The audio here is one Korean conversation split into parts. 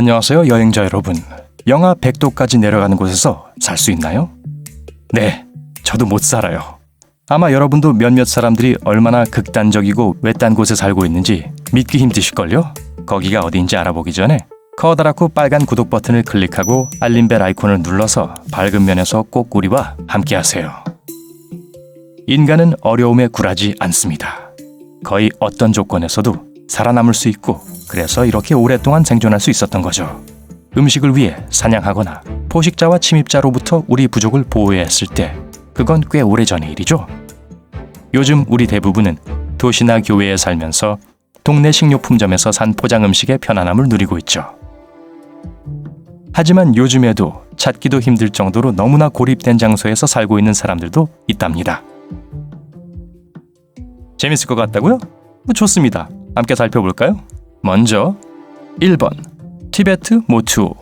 안녕하세요, 여행자 여러분. 영하 100도까지 내려가는 곳에서 살 수 있나요? 네, 저도 못 살아요. 아마 여러분도 몇몇 사람들이 얼마나 극단적이고 외딴 곳에 살고 있는지 믿기 힘드실걸요? 거기가 어디인지 알아보기 전에 커다랗고 빨간 구독 버튼을 클릭하고 알림벨 아이콘을 눌러서 밝은 면에서 꼭 우리와 함께하세요. 인간은 어려움에 굴하지 않습니다. 거의 어떤 조건에서도 살아남을 수 있고, 그래서 이렇게 오랫동안 생존할 수 있었던 거죠. 음식을 위해 사냥하거나 포식자와 침입자로부터 우리 부족을 보호해야 했을 때, 그건 꽤 오래전의 일이죠. 요즘 우리 대부분은 도시나 교외에 살면서 동네 식료품점에서 산 포장 음식의 편안함을 누리고 있죠. 하지만 요즘에도 찾기도 힘들 정도로 너무나 고립된 장소에서 살고 있는 사람들도 있답니다. 재밌을 것 같다고요? 좋습니다. 함께 살펴볼까요? 먼저 1번 티베트 모투오.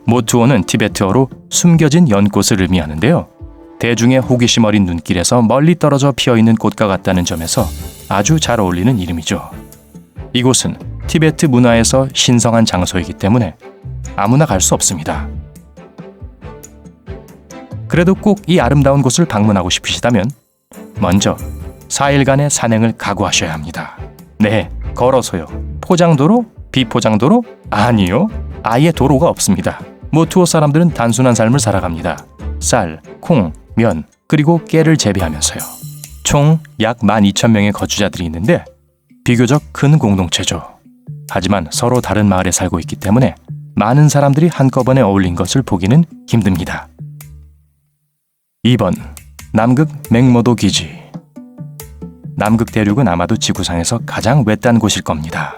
모투오는 티베트어로 숨겨진 연꽃을 의미하는데요. 대중의 호기심 어린 눈길에서 멀리 떨어져 피어있는 꽃과 같다는 점에서 아주 잘 어울리는 이름이죠. 이곳은 티베트 문화에서 신성한 장소이기 때문에 아무나 갈 수 없습니다. 그래도 꼭 이 아름다운 곳을 방문하고 싶으시다면 먼저 4일간의 산행을 각오하셔야 합니다. 네, 걸어서요. 포장도로? 비포장도로? 아니요. 아예 도로가 없습니다. 모투오 사람들은 단순한 삶을 살아갑니다. 쌀, 콩, 면, 그리고 깨를 재배하면서요. 총 약 12,000명의 거주자들이 있는데 비교적 큰 공동체죠. 하지만 서로 다른 마을에 살고 있기 때문에 많은 사람들이 한꺼번에 어울린 것을 보기는 힘듭니다. 2번 남극 맹모도 기지. 남극 대륙은 아마도 지구상에서 가장 외딴 곳일 겁니다.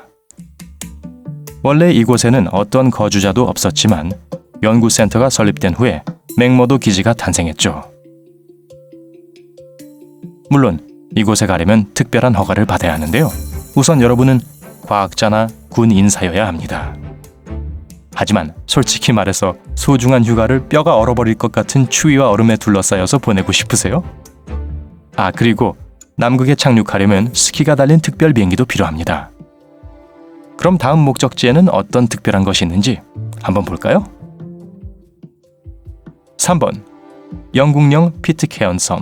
원래 이곳에는 어떤 거주자도 없었지만 연구센터가 설립된 후에 맹모도 기지가 탄생했죠. 물론 이곳에 가려면 특별한 허가를 받아야 하는데요. 우선 여러분은 과학자나 군 인사여야 합니다. 하지만 솔직히 말해서 소중한 휴가를 뼈가 얼어버릴 것 같은 추위와 얼음에 둘러싸여서 보내고 싶으세요? 아, 그리고 남극에 착륙하려면 스키가 달린 특별 비행기도 필요합니다. 그럼 다음 목적지에는 어떤 특별한 것이 있는지 한번 볼까요? 3번 영국령 피트케언 섬.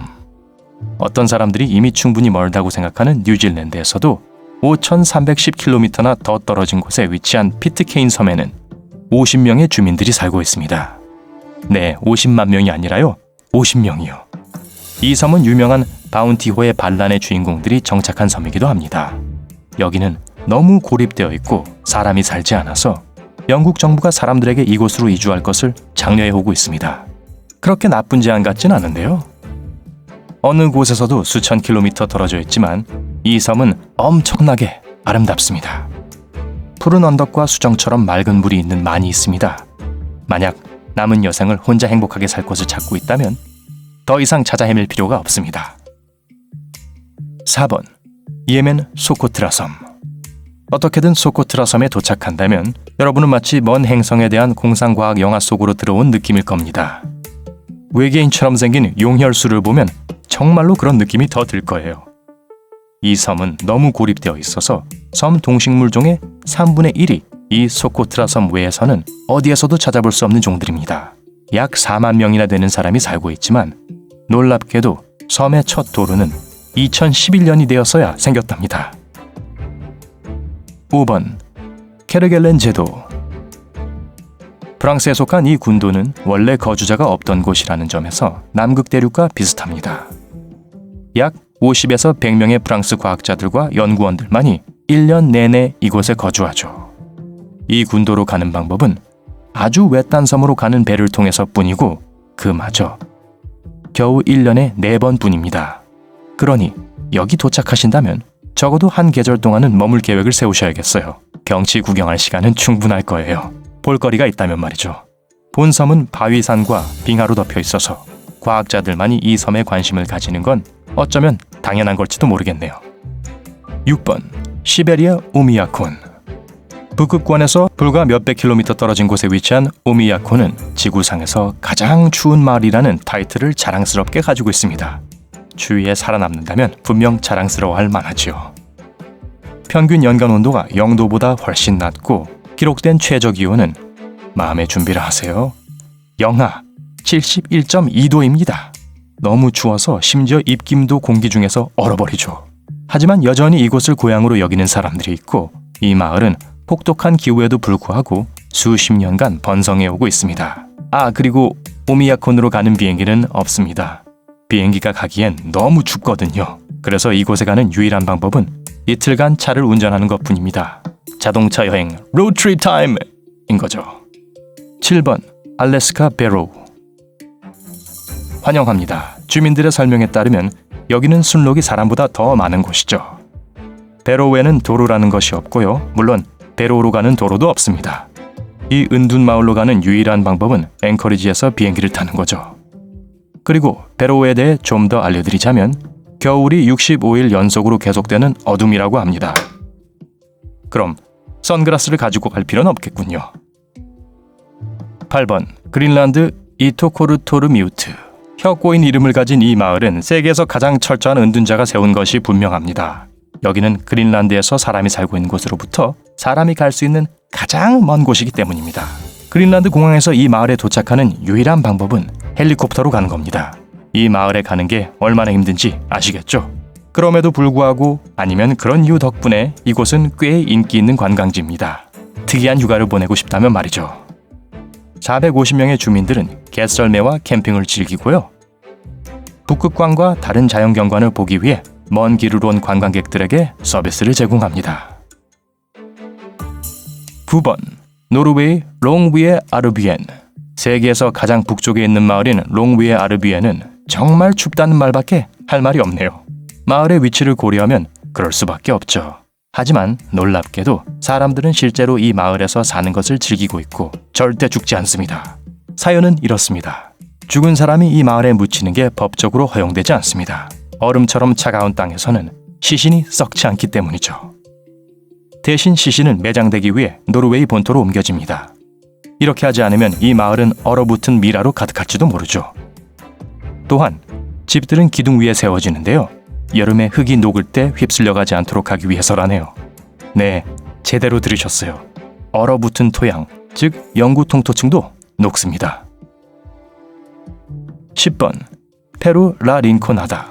어떤 사람들이 이미 충분히 멀다고 생각하는 뉴질랜드에서도 5,310km나 더 떨어진 곳에 위치한 피트케인 섬에는 50명의 주민들이 살고 있습니다. 네, 50만 명이 아니라요. 50명이요. 이 섬은 유명한 바운티호의 반란의 주인공들이 정착한 섬이기도 합니다. 여기는 너무 고립되어 있고 사람이 살지 않아서 영국 정부가 사람들에게 이곳으로 이주할 것을 장려해 오고 있습니다. 그렇게 나쁜 제안 같진 않은데요. 어느 곳에서도 수천 킬로미터 떨어져 있지만 이 섬은 엄청나게 아름답습니다. 푸른 언덕과 수정처럼 맑은 물이 있는 만이 있습니다. 만약 남은 여생을 혼자 행복하게 살 곳을 찾고 있다면 더 이상 찾아 헤맬 필요가 없습니다. 4번 예멘 소코트라 섬. 어떻게든 소코트라 섬에 도착한다면 여러분은 마치 먼 행성에 대한 공상과학 영화 속으로 들어온 느낌일 겁니다. 외계인처럼 생긴 용혈수를 보면 정말로 그런 느낌이 더 들 거예요. 이 섬은 너무 고립되어 있어서 섬 동식물종의 3분의 1이 이 소코트라 섬 외에서는 어디에서도 찾아볼 수 없는 종들입니다. 약 4만 명이나 되는 사람이 살고 있지만 놀랍게도 섬의 첫 도로는 2011년이 되어서야 생겼답니다. 5번 케르겔렌 제도. 프랑스에 속한 이 군도는 원래 거주자가 없던 곳이라는 점에서 남극 대륙과 비슷합니다. 약 50에서 100명의 프랑스 과학자들과 연구원들만이 1년 내내 이곳에 거주하죠. 이 군도로 가는 방법은 아주 외딴 섬으로 가는 배를 통해서뿐이고 그마저 겨우 1년에 4번 뿐입니다. 그러니 여기 도착하신다면 적어도 한 계절 동안은 머물 계획을 세우셔야겠어요. 경치 구경할 시간은 충분할 거예요. 볼거리가 있다면 말이죠. 본 섬은 바위산과 빙하로 덮여 있어서 과학자들만이 이 섬에 관심을 가지는 건 어쩌면 당연한 걸지도 모르겠네요. 6번 시베리아 오미야콘. 북극권에서 불과 몇백 킬로미터 떨어진 곳에 위치한 오미야콘은 지구상에서 가장 추운 마을이라는 타이틀을 자랑스럽게 가지고 있습니다. 추위에 살아남는다면 분명 자랑스러워할 만하지요. 평균 연간 온도가 0도보다 훨씬 낮고 기록된 최저 기온은 마음의 준비를 하세요. 영하 71.2도입니다. 너무 추워서 심지어 입김도 공기 중에서 얼어버리죠. 하지만 여전히 이곳을 고향으로 여기는 사람들이 있고 이 마을은 혹독한 기후에도 불구하고 수십 년간 번성해 오고 있습니다. 그리고 오미야콘으로 가는 비행기는 없습니다. 비행기가 가기엔 너무 춥거든요. 그래서 이곳에 가는 유일한 방법은 이틀간 차를 운전하는 것뿐입니다. 자동차 여행 로드트립 타임인 거죠. 7번 알래스카 베로우. 환영합니다. 주민들의 설명에 따르면 여기는 순록이 사람보다 더 많은 곳이죠. 베로우에는 도로라는 것이 없고요. 물론 베로우로 가는 도로도 없습니다. 이 은둔 마을로 가는 유일한 방법은 앵커리지에서 비행기를 타는 거죠. 그리고 베로우에 대해 좀 더 알려드리자면 겨울이 65일 연속으로 계속되는 어둠이라고 합니다. 그럼 선글라스를 가지고 갈 필요는 없겠군요. 8번 그린란드 이토코르토르미우트. 혀 꼬인 이름을 가진 이 마을은 세계에서 가장 철저한 은둔자가 세운 것이 분명합니다. 여기는 그린란드에서 사람이 살고 있는 곳으로부터 사람이 갈 수 있는 가장 먼 곳이기 때문입니다. 그린란드 공항에서 이 마을에 도착하는 유일한 방법은 헬리콥터로 가는 겁니다. 이 마을에 가는 게 얼마나 힘든지 아시겠죠? 그럼에도 불구하고 아니면 그런 이유 덕분에 이곳은 꽤 인기 있는 관광지입니다. 특이한 휴가를 보내고 싶다면 말이죠. 450명의 주민들은 갯썰매와 캠핑을 즐기고요. 북극광과 다른 자연경관을 보기 위해 먼 길을 온 관광객들에게 서비스를 제공합니다. 9번 노르웨이 롱위에 아르비엔. 세계에서 가장 북쪽에 있는 마을인 롱위에 아르비엔은 정말 춥다는 말밖에 할 말이 없네요. 마을의 위치를 고려하면 그럴 수밖에 없죠. 하지만 놀랍게도 사람들은 실제로 이 마을에서 사는 것을 즐기고 있고 절대 죽지 않습니다. 사연은 이렇습니다. 죽은 사람이 이 마을에 묻히는 게 법적으로 허용되지 않습니다. 얼음처럼 차가운 땅에서는 시신이 썩지 않기 때문이죠. 대신 시신은 매장되기 위해 노르웨이 본토로 옮겨집니다. 이렇게 하지 않으면 이 마을은 얼어붙은 미라로 가득할지도 모르죠. 또한 집들은 기둥 위에 세워지는데요. 여름에 흙이 녹을 때 휩쓸려가지 않도록 하기 위해서라네요. 네, 제대로 들으셨어요. 얼어붙은 토양, 즉 영구 통토층도 녹습니다. 10번 페루 라 린코나다.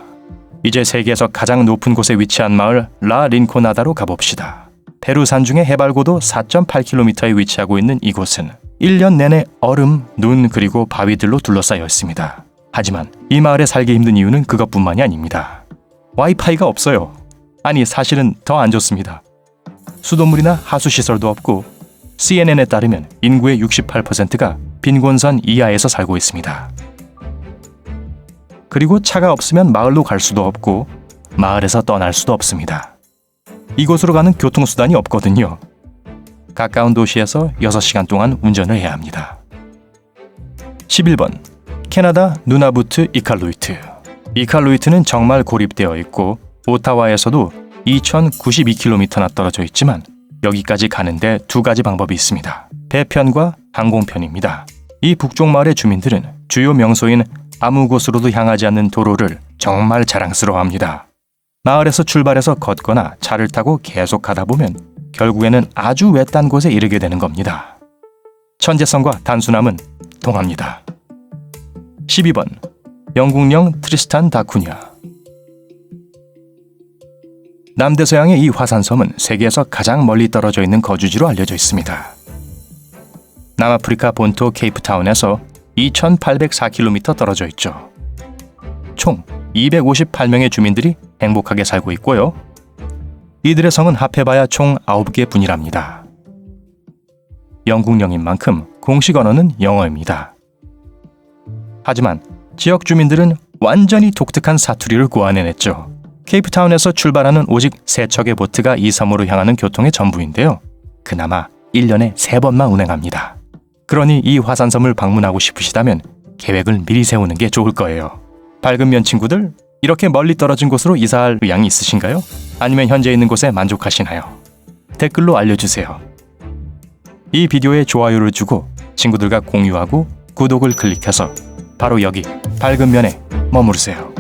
이제 세계에서 가장 높은 곳에 위치한 마을 라 린코나다로 가봅시다. 페루 산중의 해발고도 4.8km에 위치하고 있는 이곳은 1년 내내 얼음, 눈 그리고 바위들로 둘러싸여 있습니다. 하지만 이 마을에 살기 힘든 이유는 그것뿐만이 아닙니다. 와이파이가 없어요. 아니 사실은 더 안 좋습니다. 수돗물이나 하수시설도 없고 CNN에 따르면 인구의 68%가 빈곤선 이하에서 살고 있습니다. 그리고 차가 없으면 마을로 갈 수도 없고 마을에서 떠날 수도 없습니다. 이곳으로 가는 교통수단이 없거든요. 가까운 도시에서 6시간 동안 운전을 해야 합니다. 11번 캐나다 누나부트 이칼루이트. 이칼루이트는 정말 고립되어 있고 오타와에서도 2092km나 떨어져 있지만 여기까지 가는데 두 가지 방법이 있습니다. 배편과 항공편입니다. 이 북쪽 마을의 주민들은 주요 명소인 아무 곳으로도 향하지 않는 도로를 정말 자랑스러워합니다. 마을에서 출발해서 걷거나 차를 타고 계속 가다 보면 결국에는 아주 외딴 곳에 이르게 되는 겁니다. 천재성과 단순함은 동합니다. 12번 영국령 트리스탄 다쿠냐. 남대서양의 이 화산섬은 세계에서 가장 멀리 떨어져 있는 거주지로 알려져 있습니다. 남아프리카 본토 케이프타운에서 2804km 떨어져 있죠. 총 258명의 주민들이 행복하게 살고 있고요. 이들의 성은 합해봐야 총 9개 뿐이랍니다. 영국령인 만큼 공식 언어는 영어입니다. 하지만 지역 주민들은 완전히 독특한 사투리를 고안해냈죠. 케이프타운에서 출발하는 오직 3척의 보트가 이 섬으로 향하는 교통의 전부인데요. 그나마 1년에 3번만 운행합니다. 그러니 이 화산섬을 방문하고 싶으시다면 계획을 미리 세우는 게 좋을 거예요. 밝은 면 친구들, 이렇게 멀리 떨어진 곳으로 이사할 의향이 있으신가요? 아니면 현재 있는 곳에 만족하시나요? 댓글로 알려주세요. 이 비디오에 좋아요를 주고 친구들과 공유하고 구독을 클릭해서 바로 여기 밝은 면에 머무르세요.